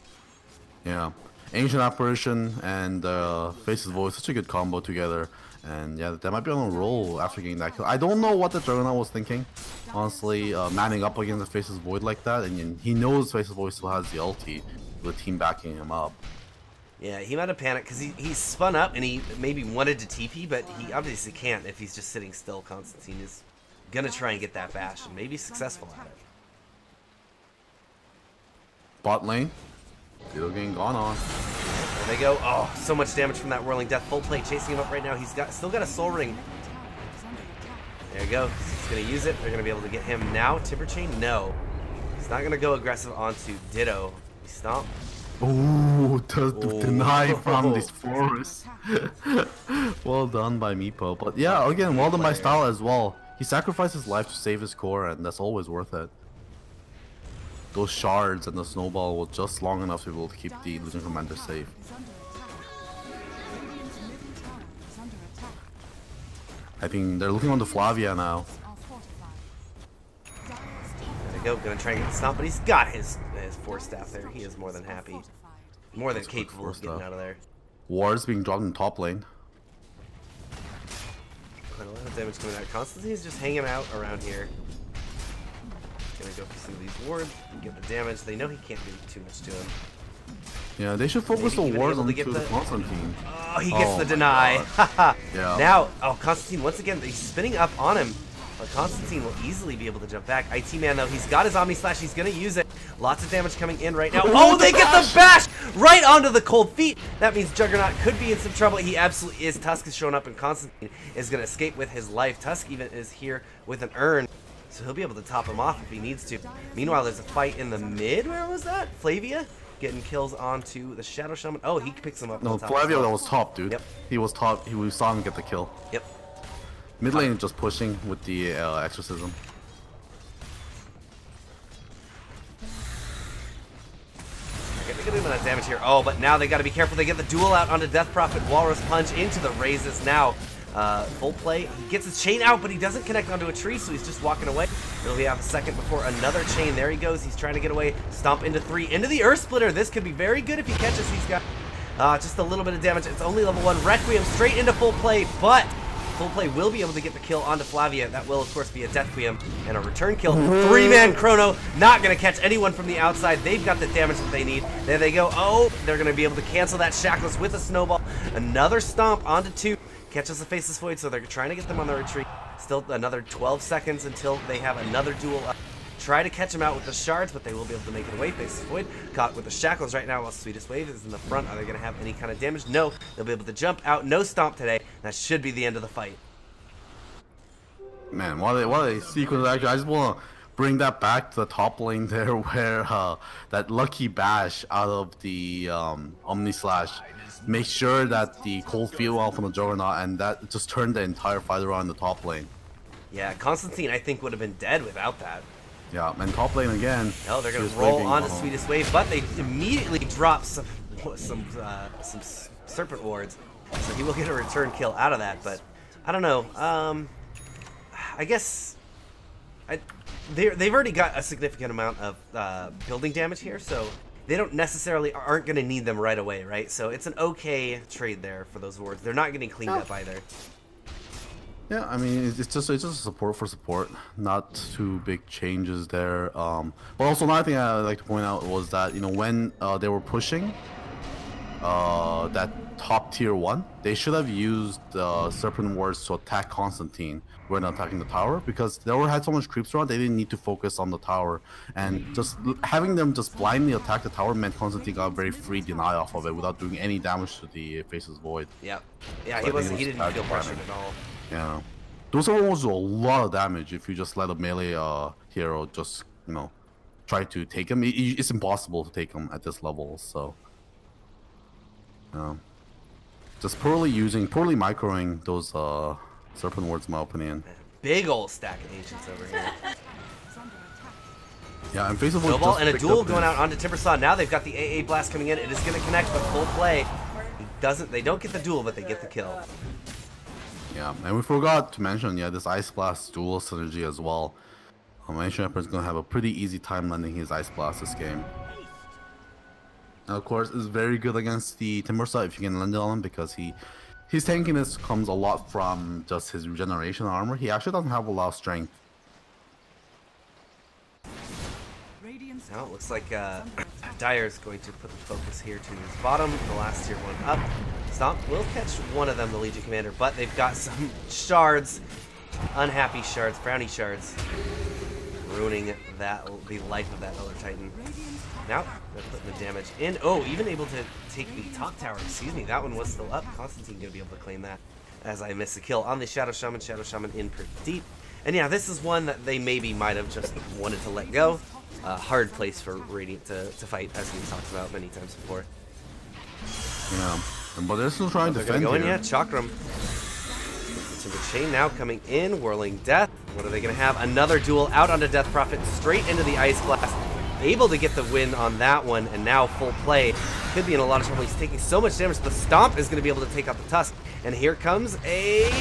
Yeah. Ancient Apparition and Face's Voice, such a good combo together. And yeah, they might be on a roll after getting that kill. I don't know what the Juggernaut was thinking, honestly, manning up against the Face's Void like that. And he knows Face's Voice still has the ulti, with the team backing him up. Yeah, he might have panicked because he spun up and he maybe wanted to TP, but he obviously can't if he's just sitting still. Constantine is going to try and get that bash and maybe successful at it. Bot lane. Still getting gone on. There they go. Oh, so much damage from that Whirling Death. Full play chasing him up right now. He's still got a soul ring. There you go. He's going to use it. They're going to be able to get him now. Timber Chain? No. He's not going to go aggressive onto Ditto. He stomp. Ooh, deny from this forest. Well done by Meepo. But yeah, again, well done by Style as well. He sacrificed his life to save his core, and that's always worth it. Those shards and the snowball were just long enough to be able to keep the Legion Commander safe. I think they're looking on the Flavia now. There they go, gonna try and get the stomp, but he's got his Force Staff there. He is more than happy. More than capable of getting out of there. Wars being dropped in top lane. Quite a lot of damage coming out. Constantine's just hanging out around here. Gonna go for some of these wards and get the damage. They know he can't do too much to him. Yeah, they should focus the wards on the Constantine. Oh, he gets the deny. Yeah. Now, Constantine once again, he's spinning up on him. But Constantine will easily be able to jump back. IT Man though, he's got his Omni Slash. He's gonna use it. Lots of damage coming in right now. Oh, they get the bash right onto the cold feet. That means Juggernaut could be in some trouble. He absolutely is. Tusk is showing up, and Constantine is gonna escape with his life. Tusk even is here with an urn, so he'll be able to top him off if he needs to. Meanwhile, there's a fight in the mid. Where was that? Flavia getting kills onto the Shadow Shaman. Oh, he picks him up. No, Flavia that was top, dude. Yep. He was top. We saw him get the kill. Yep. Mid lane just pushing with the Exorcism. a good amount of damage here. Oh, but now they got to be careful. They get the duel out onto Death Prophet. Walrus Punch into the raises now. Full play. He gets his chain out, but he doesn't connect onto a tree, so he's just walking away. It'll be out a second before another chain. There he goes. He's trying to get away. Stomp into 3. Into the Earth Splitter. This could be very good if he catches. He's got just a little bit of damage. It's only level 1. Requiem straight into full play, but full play will be able to get the kill onto Flavia. That will, of course, be a Death Quiem and a return kill. 3-man Chrono. Not going to catch anyone from the outside. They've got the damage that they need. There they go. Oh, they're going to be able to cancel that Shackles with a snowball. Another stomp onto 2. Catches the Faceless Void, so they're trying to get them on the retreat. Still another 12 seconds until they have another duel up. Try to catch him out with the shards, but they will be able to make it away. Faceless Void caught with the Shackles right now while Sweetest Wave is in the front. Are they going to have any kind of damage? No. They'll be able to jump out. No stomp today. That should be the end of the fight. Man, what a sequence. Actually, I just want to bring that back to the top lane there where that lucky bash out of the Omni Slash makes sure that the cold field out from the Juggernaut, and that just turned the entire fight around the top lane. Yeah, Constantine I think would have been dead without that. Yeah, and top lane again. Oh, they're gonna roll onto Sweetest Wave, but they immediately drop some Serpent Wards, so he will get a return kill out of that. But I don't know. I guess they've already got a significant amount of building damage here, so they don't necessarily aren't going to need them right away, right? So it's an okay trade there for those wards. They're not getting cleaned up either. Yeah, I mean it's just a support for support, not too big changes there. But also another thing I'd like to point out was that when they were pushing that top tier 1, they should have used Serpent Wards to attack Constantine when attacking the tower, because they already had so much creeps around, they didn't need to focus on the tower, and just having them just blindly attack the tower meant Constantine got a very free deny off of it without doing any damage to the Faceless Void. Yeah, yeah, he didn't feel pressured at all. Yeah, those are also a lot of damage if you just let a melee hero just try to take him. It's impossible to take him at this level, so just poorly microing those Serpent Wards, in my opinion. Big old stack of Ancients over here. Yeah, and Faceless Void Snowball and a duel going out onto Timbersaw. Now they've got the AA Blast coming in. It is going to connect, but full play. They don't get the duel, but they get the kill. Yeah, and we forgot to mention, this Ice Blast duel synergy as well. Ancient Emperor's going to have a pretty easy time landing his Ice Blast this game. And of course, it's very good against the Timbersaw if you can land it on him, because his tankiness comes a lot from just his regeneration armor. He actually doesn't have a lot of strength. Now it looks like Dyer's going to put the focus here to his bottom, the last tier 1 up. Stomp will catch one of them, the Legion Commander, but they've got some shards, unhappy shards, brownie shards, ruining the life of that other Titan. Now they're putting the damage in. Oh, even able to take the top tower. Excuse me, that one was still up. Constantine gonna be able to claim that as I miss a kill on the Shadow Shaman. Shadow Shaman in pretty deep. And yeah, this is one that they maybe might have just wanted to let go. Hard place for Radiant to fight, as we talked about many times before. Yeah, but they're still trying to defend here. Yeah, Chakram. So the chain now coming in, Whirling Death. What are they gonna have? Another duel out onto Death Prophet, straight into the Ice Blast. Able to get the win on that one, and now full play. Could be in a lot of trouble. He's taking so much damage. The Stomp is going to be able to take out the Tusk. And here comes a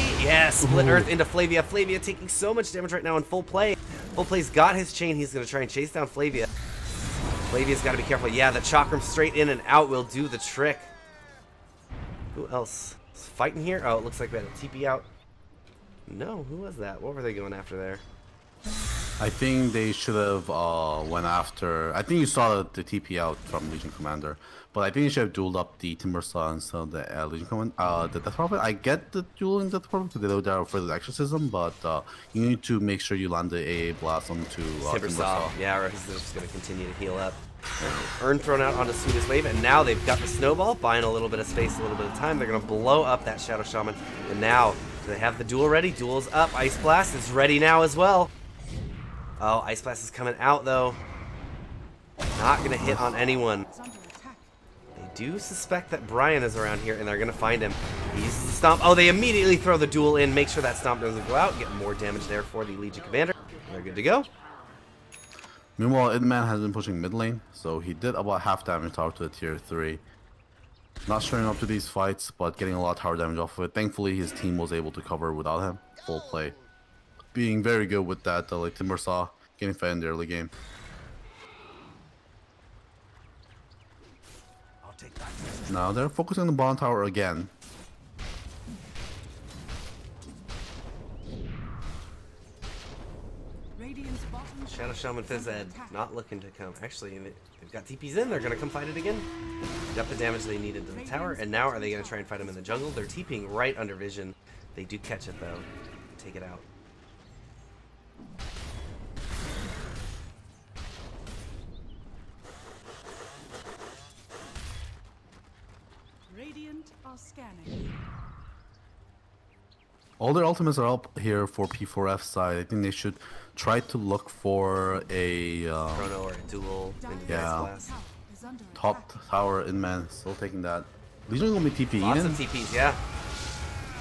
Split Earth into Flavia. Flavia taking so much damage right now in full play. Full play's got his chain. He's going to try and chase down Flavia. Flavia's got to be careful. Yeah, the Chakram straight in and out will do the trick. Who else is fighting here? Oh, it looks like we had a TP out. No, who was that? What were they going after there? I think they should have went after. I think you saw the TP out from Legion Commander, but I think you should have dueled up the Timbersaw instead of the Legion Commander. The Death Prophet. I get the duel in Death Prophet because they are for the Exorcism, but you need to make sure you land the AA Blast onto Timbersaw. Yeah, or he's just going to continue to heal up. Urn thrown out onto Sweetest Wave, and now they've got the Snowball, buying a little bit of space, a little bit of time. They're going to blow up that Shadow Shaman, and now they have the duel ready. Duel's up. Ice Blast is ready now as well. Oh, Ice Blast is coming out, though. Not going to hit on anyone. They do suspect that Brian is around here, and they're going to find him. He's Stomp. Oh, they immediately throw the duel in. Make sure that Stomp doesn't go out. Get more damage there for the Legion Commander. They're good to go. Meanwhile, Idman has been pushing mid lane, so he did about half damage tower to the tier 3. Not showing up to these fights, but getting a lot of tower damage off of it. Thankfully, his team was able to cover without him. Full play. Being very good with that, like Timbersaw, getting fed in the early game. Now they're focusing on the bottom tower again. Shadow Shaman Fizzed not looking to come. Actually, they've got TPs in. They're going to come fight it again. Got the damage they needed to the tower. And now are they going to try and fight him in the jungle? They're TPing right under vision. They do catch it, though. Take it out. Radiant are scanning. All their ultimates are up here for P4F side. I think they should try to look for a Chrono or a duel into the ice blast. Top tower in man, still taking that. Legion gonna be TPing Lots in. of TPs, yeah.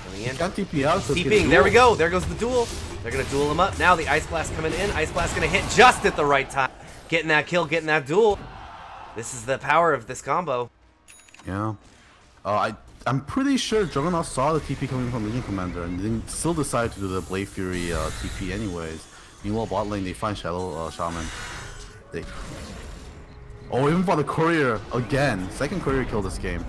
Coming in. Can't TP out. So TPing, there we go. There goes the duel. They're gonna duel him up. Now the ice blast coming in. Ice blast gonna hit just at the right time. Getting that kill, getting that duel. This is the power of this combo. Yeah. I'm pretty sure Juggernaut saw the TP coming from Legion Commander and then still decided to do the Blade Fury TP anyways. Meanwhile, bot lane, they find Shadow Shaman. Oh, even for the courier again. Second courier kill this game.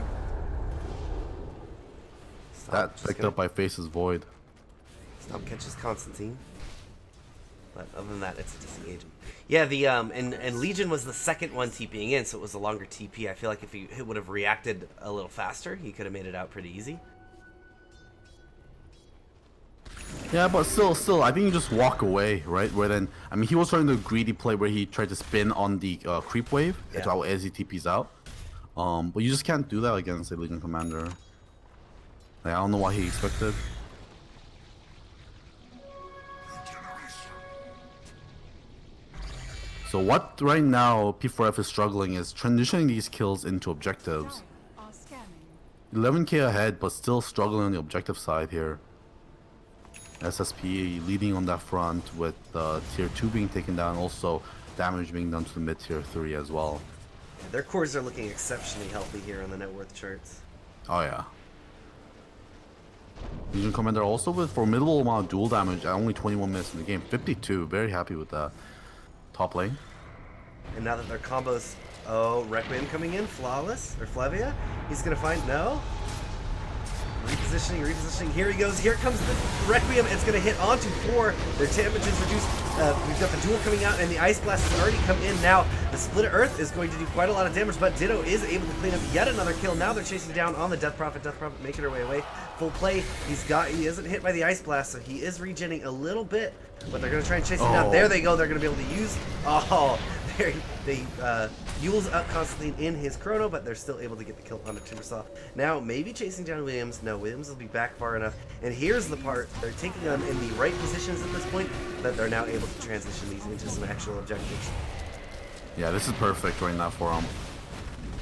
That picked up by Face's Void. Stomp catches Constantine. But other than that, it's a disengagement. Yeah, the and Legion was the second one TPing in, so it was a longer TP. I feel like if he would have reacted a little faster, he could have made it out pretty easy. Yeah, but still, I think you just walk away, right? Where then, I mean, he was trying to greedy play where he tried to spin on the creep wave as he TPs out. But you just can't do that against a Legion Commander. Like, I don't know what he expected. So what right now P4F is struggling is transitioning these kills into objectives. 11k ahead, but still struggling on the objective side here. SSP leading on that front with tier 2 being taken down, also damage being done to the mid tier 3 as well. Yeah, their cores are looking exceptionally healthy here on the net worth charts. Oh yeah. Legion Commander also with formidable amount of dual damage at only 21 minutes in the game. 52, very happy with that. Top lane. And now that their combos, oh, Requiem coming in, flawless, or Flavia, he's gonna find, no. Repositioning, here he goes, here comes the Requiem, it's gonna hit onto 4, their damage is reduced, we've got the duel coming out, and the Ice Blast has already come in. Now, the Split of Earth is going to do quite a lot of damage, but Ditto is able to clean up yet another kill. Now they're chasing down on the Death Prophet making her way away. Full play, he isn't hit by the Ice Blast, so he is regenning a little bit, but they're gonna try and chase him down. There they go, they're gonna be able to use, they Yule's up Constantine in his Chrono, but they're still able to get the kill on the Timbersaw. Now, maybe chasing down Williams. No, Williams will be back far enough. And here's the part. They're taking them in the right positions at this point that they're now able to transition these into some actual objectives. Yeah, this is perfect right now for them.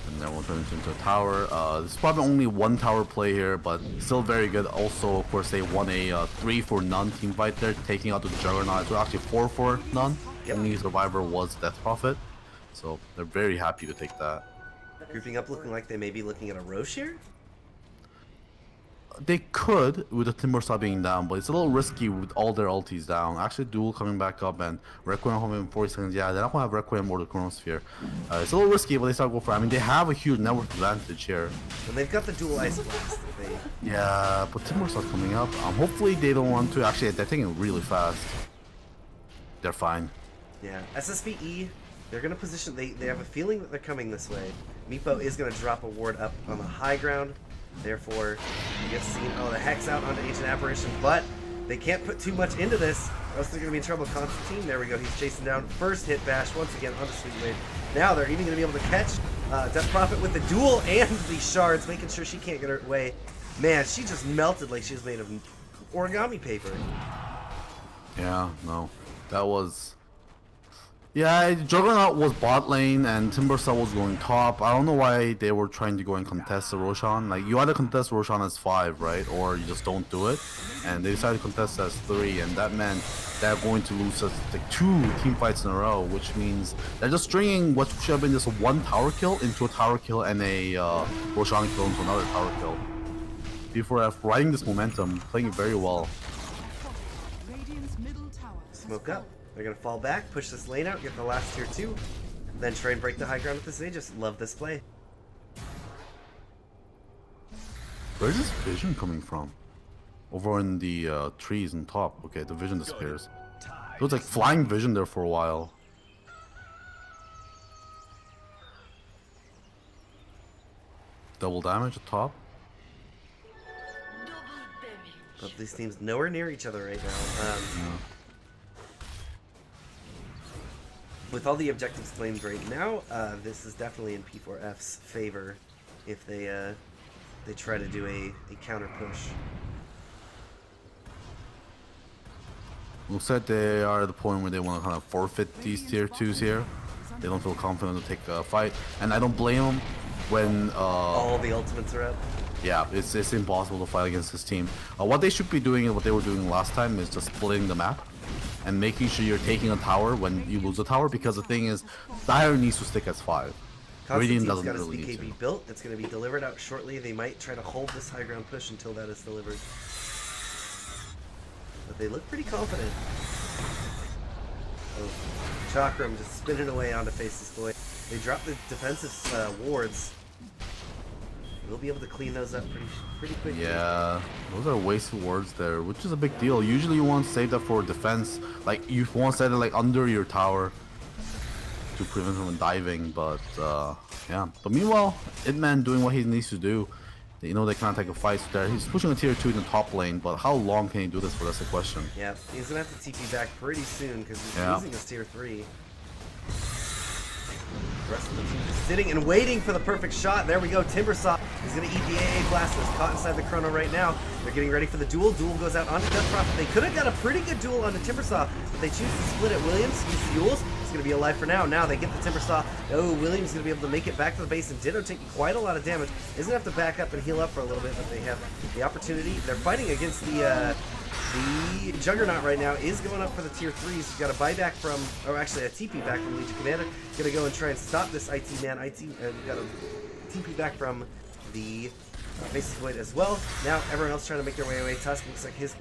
And then we'll turn it into a tower. This is probably only one tower play here, but still very good. Also, of course, they won a 3 for none team fight there, taking out the Juggernaut. So actually 4 for none. The only survivor was Death Prophet. So they're very happy to take that. Grouping up looking like they may be looking at a Roche here? They could with the Timbersaw being down, but it's a little risky with all their ultis down. Actually, Duel coming back up and Requiem home in 40 seconds. Yeah, they're not going to have Requiem or the Chronosphere. It's a little risky, but they start to go for it. I mean, they have a huge network advantage here. And they've got the dual Ice Blast. Yeah, but Timbersaw's coming up. Hopefully they don't want to. Actually, they're taking it really fast. They're fine. Yeah, SSPE. They're going to position, they have a feeling that they're coming this way. Meepo is going to drop a ward up on the high ground. Therefore, you get seen, the Hex out onto Ancient Apparition, but they can't put too much into this, or else they're going to be in trouble. Constantine, there we go, he's chasing down. First hit bash, once again, onto Sweet Wave. Now they're even going to be able to catch Death Prophet with the duel and the shards, making sure she can't get her way. Man, she just melted like she was made of origami paper. Yeah, no. That was Yeah, Juggernaut was bot lane and Timbersaw was going top. I don't know why they were trying to go and contest the Roshan. Like, you either contest Roshan as 5, right? Or you just don't do it. And they decided to contest as 3, and that meant they're going to lose like 2 team fights in a row, which means they're just stringing what should have been just 1 tower kill into a tower kill and a Roshan kill into another tower kill. P4F riding this momentum, playing it very well. Smoke up. They're going to fall back, push this lane out, get the last tier 2, then try and break the high ground with this Aegis. Love this play. Where's this vision coming from? Over in the trees on top. Okay, the vision disappears. It was like flying vision there for a while. Double damage at top. Both these teams nowhere near each other right now. With all the objectives claimed right now, this is definitely in P4F's favor if they try to do a counter push. Looks like they are at the point where they want to kind of forfeit these tier 2s here. They don't feel confident to take a fight, and I don't blame them when all the ultimates are up. Yeah, it's impossible to fight against this team. What they should be doing and what they were doing last time is just splitting the map and making sure you're taking a tower when you lose a tower, because the thing is, Dire needs to stick as 5. Radiant doesn't really need to. Built. It's going to be delivered out shortly. They might try to hold this high ground push until that is delivered. But they look pretty confident. Oh, Chakram just spinning away onto Faceless Void. They drop the defensive wards. We'll be able to clean those up pretty quickly. Yeah, those are wasted wards there, which is a big deal. Usually you want to save that for defense. Like, you want to set it like under your tower to prevent from diving, but yeah. But meanwhile, Hitman doing what he needs to do. You know, they can't take a fight there. He's pushing a tier 2 in the top lane, but how long can he do this for? That's the question. Yeah, he's gonna have to TP back pretty soon because he's losing his tier 3. The rest of the team is sitting and waiting for the perfect shot. There we go. Timbersaw is going to eat the AA blast that's caught inside the chrono right now. They're getting ready for the duel. Duel goes out onto Death Prophet. They could have got a pretty good duel onto Timbersaw, but they choose to split it. Williams uses Yules. He's going to be alive for now. Now they get the Timbersaw. Oh, Williams is going to be able to make it back to the base, and Ditto taking quite a lot of damage. He's going to have to back up and heal up for a little bit, but they have the opportunity. They're fighting against the Juggernaut right now is going up for the tier 3s. He's got a buyback from, or actually a TP back from Legion Commander. Gonna go and try and stop this IT man. Got a TP back from the Faceless Void as well. Now everyone else trying to make their way away. Tusk looks like his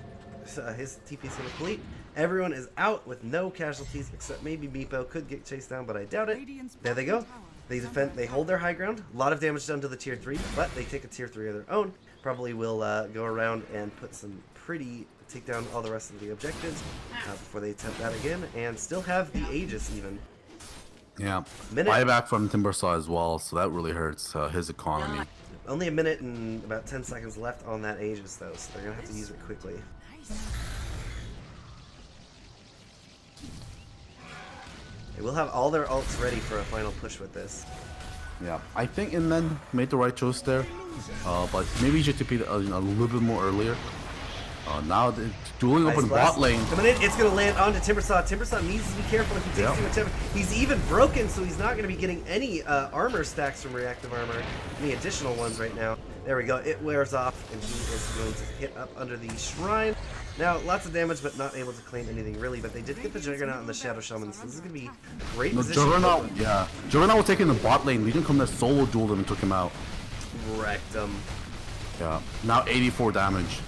TP is complete. Everyone is out with no casualties except maybe Meepo could get chased down, but I doubt it. There they go. They defend. They hold their high ground. A lot of damage done to the tier 3, but they take a tier 3 of their own. Probably will go around and put some pretty. Take down all the rest of the objectives before they attempt that again, and still have the Aegis even. Yeah, buyback from Timbersaw as well, so that really hurts his economy. Only a minute and about 10 seconds left on that Aegis though, so they're gonna have to use it quickly. They will have all their ults ready for a final push with this. Yeah, I think Inmen made the right choice there, but maybe you should TP a little bit more earlier. Now it's dueling up in bot lane. Coming in, it's going to land onto Timbersaw. Timbersaw needs to be careful if he takes too much damage. He's even broken, so he's not going to be getting any armor stacks from reactive armor. Any additional ones right now. There we go. It wears off, and he is going to hit up under the shrine. Now, lots of damage, but not able to claim anything really. But they did get the Juggernaut and the Shadow Shaman, so this is going to be a great position. Juggernaut, yeah. Juggernaut was taking the bot lane. Legion come there, solo dueled him and took him out. Wrecked him. Yeah. Now 84 damage.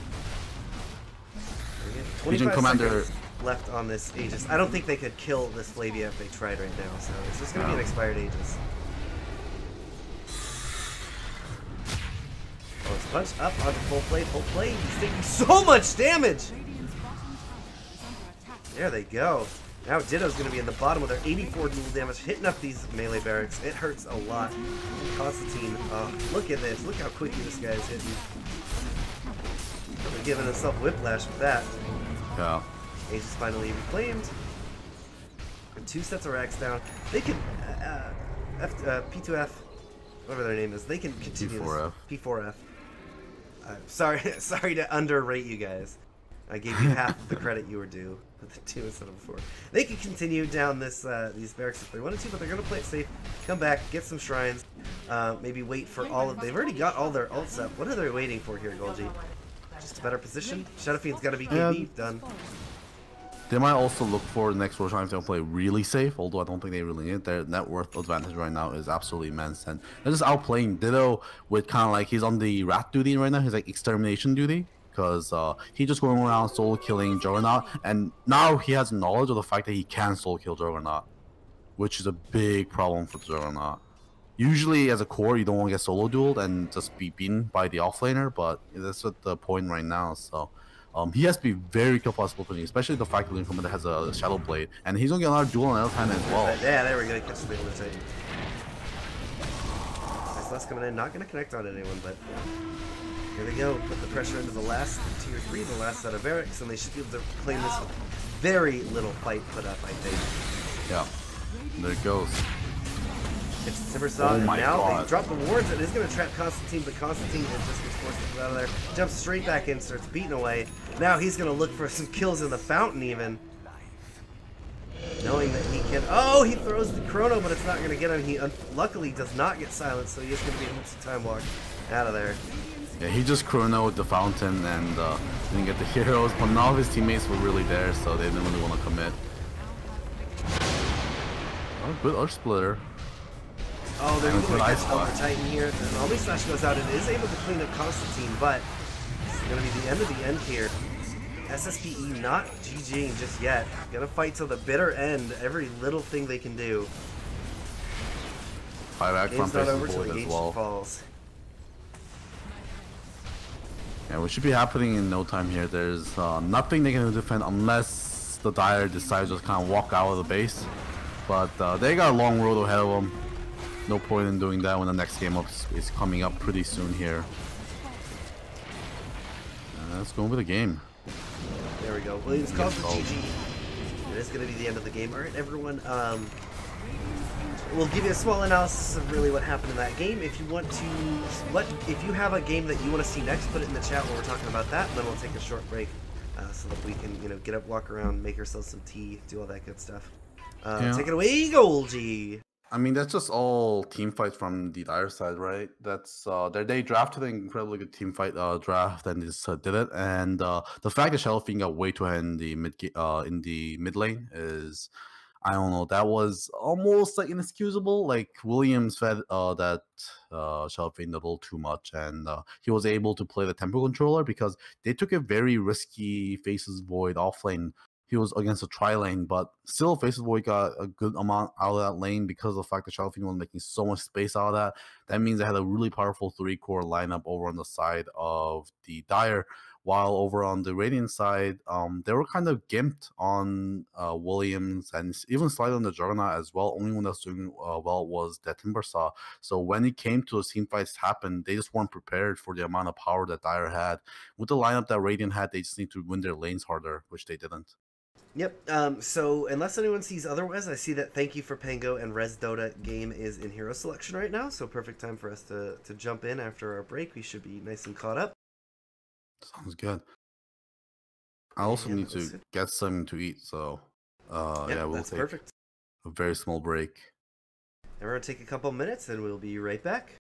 25 Commander left on this Aegis. I don't think they could kill this Flavia if they tried right now, so it's just going to be an expired Aegis. Oh, it's punched up onto full play. He's taking so much damage! There they go. Now Ditto's going to be in the bottom with their 84 dual damage, hitting up these melee barracks. It hurts a lot. Constantine, look at this. Look how quickly this guy is hitting. They're giving himself whiplash with that. Yeah. Aegis finally reclaimed. And 2 sets of racks down. They can, P4F, whatever their name is, they can continue P4F. this. P4F. Sorry to underrate you guys. I gave you half of the credit you were due. with the 2 instead of 4. They could continue down this these barracks if they wanted to, but they're going to play it safe, come back, get some shrines, maybe wait for all of... They've already got all their ults up. What are they waiting for here, Golgi? Just a better position? Shadow Fiend's got to be KB. Done. They might also look for the next Roshan if they play really safe, although I don't think they really need it. Their net worth advantage right now is absolutely immense, and they're just outplaying Ditto with kind of like, he's on the rat duty right now, he's like extermination duty, because he's just going around solo killing Juggernaut, and now he has knowledge of the fact that he can solo kill Juggernaut, which is a big problem for Juggernaut. Usually as a core you don't want to get solo dueled and just be beaten by the offlaner, but that's at the point right now, so... he has to be very careful as well, especially the fact that the Commander has a Shadow Blade, and he's gonna get another duel on the other hand as well. Yeah, there we go. Catch the Titan. Nice last coming in, not gonna connect on anyone, but here they go. Put the pressure into the last tier 3, the last set of barracks, and they should be able to claim this with very little fight put up, I think. Yeah, there it goes. It's Timbersaw, and now they drop the wards, and it's going to trap Constantine, but Constantine just gets forced to get out of there. Jumps straight back in, starts beating away. Now he's going to look for some kills in the fountain, even. Knowing that he can... Oh, he throws the Chrono, but it's not going to get him. He luckily does not get silenced, so he is going to be able to time walk out of there. Yeah, he just chronoed the fountain and didn't get the heroes, but none of his teammates were really there, so they didn't really want to commit. Oh, good Earth Splitter. Oh, they're going to catch Elder Titan here. And Always Slash goes out and is able to clean up Constantine, but it's going to be the end of the end here. SSPE not GGing just yet. Gonna fight till the bitter end. Every little thing they can do. 5-act front not over till the as well. Falls. Yeah, what should be happening in no time here. There's nothing they can defend unless the Dire decides to just kind of walk out of the base. But they got a long road ahead of them. No point in doing that when the next game up is coming up pretty soon here. Let's go with the game. There we go. Williams calls for GG. It is going to be the end of the game. All right, everyone. We'll give you a small analysis of really what happened in that game. If you want to, if you have a game that you want to see next, put it in the chat while we're talking about that. And then we'll take a short break so that we can, get up, walk around, make ourselves some tea, do all that good stuff. Take it away, Golgi. I mean, that's just all team fights from the Dire side, right? That's they drafted an incredibly good team fight draft and just did it. And the fact that Shadow Fiend got way too ahead in the mid lane is, I don't know, that was almost like inexcusable. Like Williams fed that Shadow Fiend a little too much, and he was able to play the tempo controller because they took a very risky Faces Void off lane. He was against a tri-lane, but still Faces Void got a good amount out of that lane because of the fact that Shadow Fiend was making so much space out of that. That means they had a really powerful 3-core lineup over on the side of the Dire, while over on the Radiant side, they were kind of gimped on Williams and even slightly on the Juggernaut as well. Only one that was doing well was that Timbersaw. So when it came to the team fights happen, they just weren't prepared for the amount of power that Dire had. With the lineup that Radiant had, they just need to win their lanes harder, which they didn't. Yep, so unless anyone sees otherwise, I see that Thank You for Pango and Res Dota game is in hero selection right now, so perfect time for us to jump in after our break. We should be nice and caught up. Sounds good. I also need to get something to eat, so yeah, we'll take a very small break. Everyone take a couple minutes and we'll be right back.